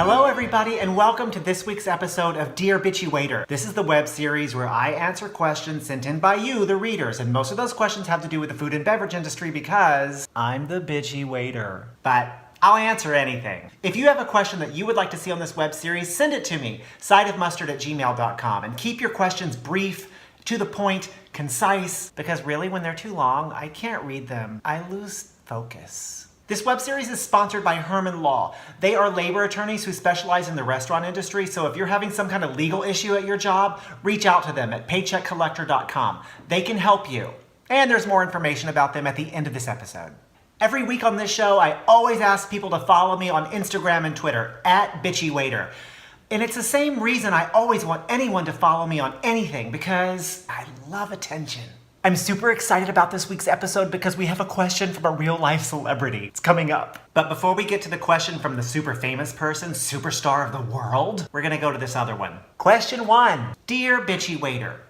Hello everybody and welcome to this week's episode of Dear Bitchy Waiter. This is the web series where I answer questions sent in by you, the readers, and most of those questions have to do with the food and beverage industry because I'm the bitchy waiter. But I'll answer anything. If you have a question that you would like to see on this web series, send it to me, sideofmustard@gmail.com, and keep your questions brief, to the point, concise, because really when they're too long, I can't read them. I lose focus. This web series is sponsored by Herman Law. They are labor attorneys who specialize in the restaurant industry, so if you're having some kind of legal issue at your job, reach out to them at paycheckcollector.com. They can help you. And there's more information about them at the end of this episode. Every week on this show, I always ask people to follow me on Instagram and Twitter, @BitchyWaiter. And it's the same reason I always want anyone to follow me on anything, because I love attention. I'm super excited about this week's episode because we have a question from a real-life celebrity. It's coming up. But before we get to the question from the super famous person, superstar of the world, we're gonna go to this other one. Question 1. Dear Bitchy Waiter,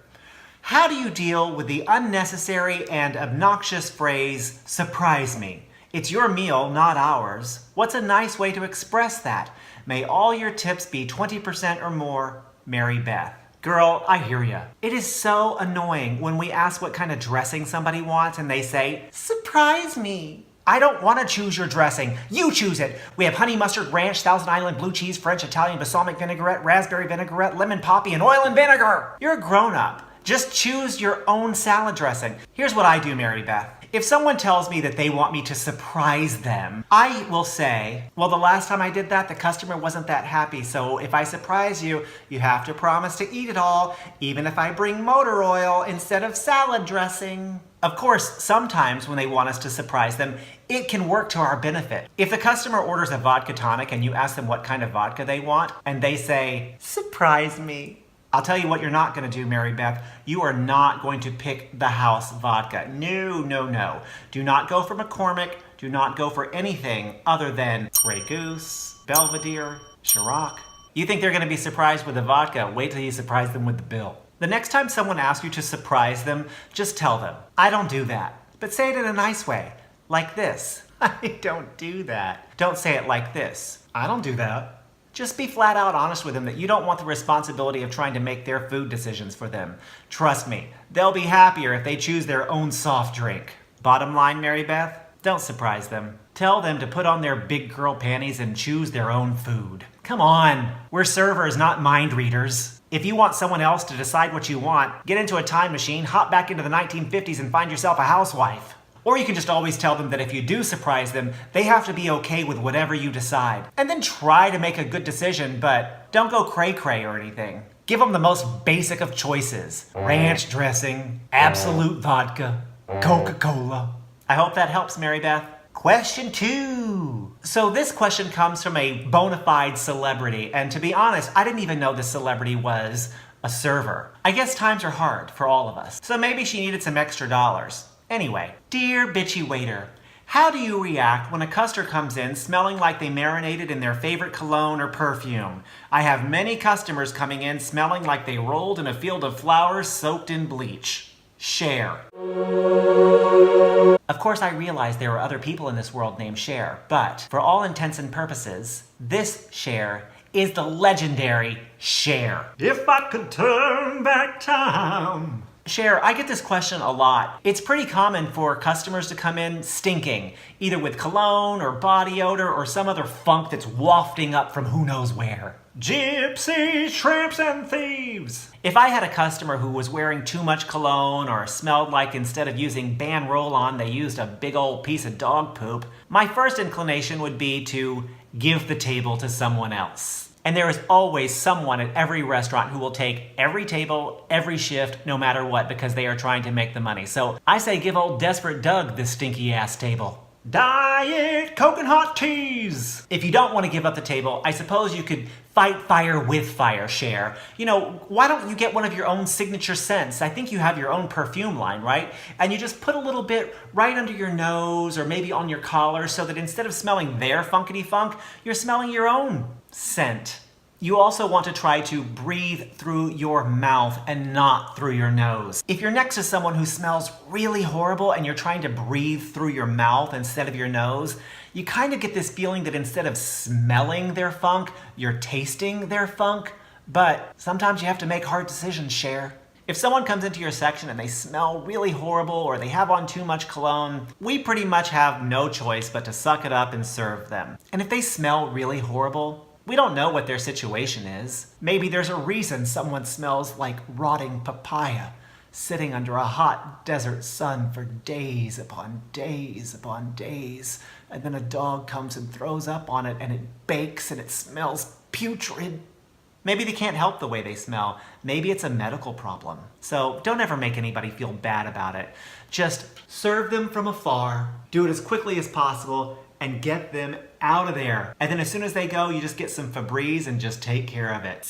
how do you deal with the unnecessary and obnoxious phrase, surprise me? It's your meal, not ours. What's a nice way to express that? May all your tips be 20% or more, Mary Beth. Girl, I hear ya. It is so annoying when we ask what kind of dressing somebody wants and they say, surprise me. I don't want to choose your dressing. You choose it. We have honey mustard ranch, Thousand Island blue cheese, French, Italian, balsamic vinaigrette, raspberry vinaigrette, lemon poppy, and oil and vinegar. You're a grown-up. Just choose your own salad dressing. Here's what I do, Mary Beth. If someone tells me that they want me to surprise them, I will say, well, the last time I did that, the customer wasn't that happy. So if I surprise you, you have to promise to eat it all, even if I bring motor oil instead of salad dressing. Of course, sometimes when they want us to surprise them, it can work to our benefit. If the customer orders a vodka tonic and you ask them what kind of vodka they want, and they say, surprise me, I'll tell you what you're not going to do, Mary Beth. You are not going to pick the house vodka. No, no, no. Do not go for McCormick. Do not go for anything other than Grey Goose, Belvedere, Ciroc. You think they're going to be surprised with the vodka? Wait till you surprise them with the bill. The next time someone asks you to surprise them, just tell them, I don't do that. But say it in a nice way, like this. I don't do that. Don't say it like this. I don't do that. Just be flat out honest with them that you don't want the responsibility of trying to make their food decisions for them. Trust me, they'll be happier if they choose their own soft drink. Bottom line, Mary Beth, don't surprise them. Tell them to put on their big girl panties and choose their own food. Come on, we're servers, not mind readers. If you want someone else to decide what you want, get into a time machine, hop back into the 1950s and find yourself a housewife. Or you can just always tell them that if you do surprise them, they have to be okay with whatever you decide. And then try to make a good decision, but don't go cray-cray or anything. Give them the most basic of choices. Ranch dressing, absolute vodka, Coca-Cola. I hope that helps, Mary Beth. Question 2. So this question comes from a bona fide celebrity, and to be honest, I didn't even know this celebrity was a server. I guess times are hard for all of us, so maybe she needed some extra dollars. Anyway, dear bitchy waiter, how do you react when a customer comes in smelling like they marinated in their favorite cologne or perfume? I have many customers coming in smelling like they rolled in a field of flowers soaked in bleach. Cher. Of course, I realize there are other people in this world named Cher, but for all intents and purposes, this Cher is the legendary Cher. If I could turn back time. Cher, I get this question a lot. It's pretty common for customers to come in stinking, either with cologne or body odor or some other funk that's wafting up from who knows where. Gypsies, shrimps, and thieves. If I had a customer who was wearing too much cologne or smelled like instead of using Ban Roll-On they used a big old piece of dog poop, my first inclination would be to give the table to someone else. And there is always someone at every restaurant who will take every table, every shift, no matter what, because they are trying to make the money. So I say give old Desperate Doug this stinky ass table. Diet Coke and hot teas. If you don't want to give up the table, I suppose you could fight fire with fire, Cher. You know, why don't you get one of your own signature scents? I think you have your own perfume line, right? And you just put a little bit right under your nose or maybe on your collar so that instead of smelling their funkity funk, you're smelling your own scent. You also want to try to breathe through your mouth and not through your nose. If you're next to someone who smells really horrible and you're trying to breathe through your mouth instead of your nose, you kind of get this feeling that instead of smelling their funk, you're tasting their funk. But sometimes you have to make hard decisions, Cher. If someone comes into your section and they smell really horrible or they have on too much cologne, we pretty much have no choice but to suck it up and serve them. And if they smell really horrible, we don't know what their situation is. Maybe there's a reason someone smells like rotting papaya, sitting under a hot desert sun for days upon days upon days, and then a dog comes and throws up on it and it bakes and it smells putrid. Maybe they can't help the way they smell. Maybe it's a medical problem. So don't ever make anybody feel bad about it. Just serve them from afar, do it as quickly as possible, and get them out of there. And then as soon as they go, you just get some Febreze and just take care of it.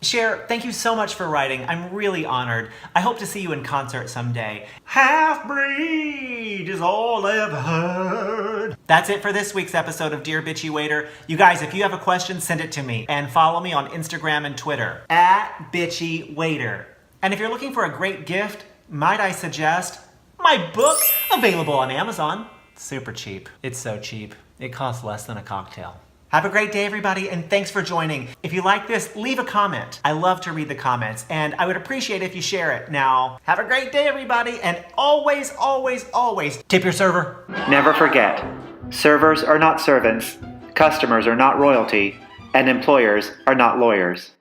Cher, thank you so much for writing. I'm really honored. I hope to see you in concert someday. Half-breed is all I've heard. That's it for this week's episode of Dear Bitchy Waiter. You guys, if you have a question, send it to me. And follow me on Instagram and Twitter, @BitchyWaiter. And if you're looking for a great gift, might I suggest my book, available on Amazon. Super cheap. It's so cheap. It costs less than a cocktail. Have a great day, everybody, and thanks for joining. If you like this, leave a comment. I love to read the comments, and I would appreciate if you share it. Now, have a great day, everybody, and always, always, always tip your server. Never forget, servers are not servants, customers are not royalty, and employers are not lawyers.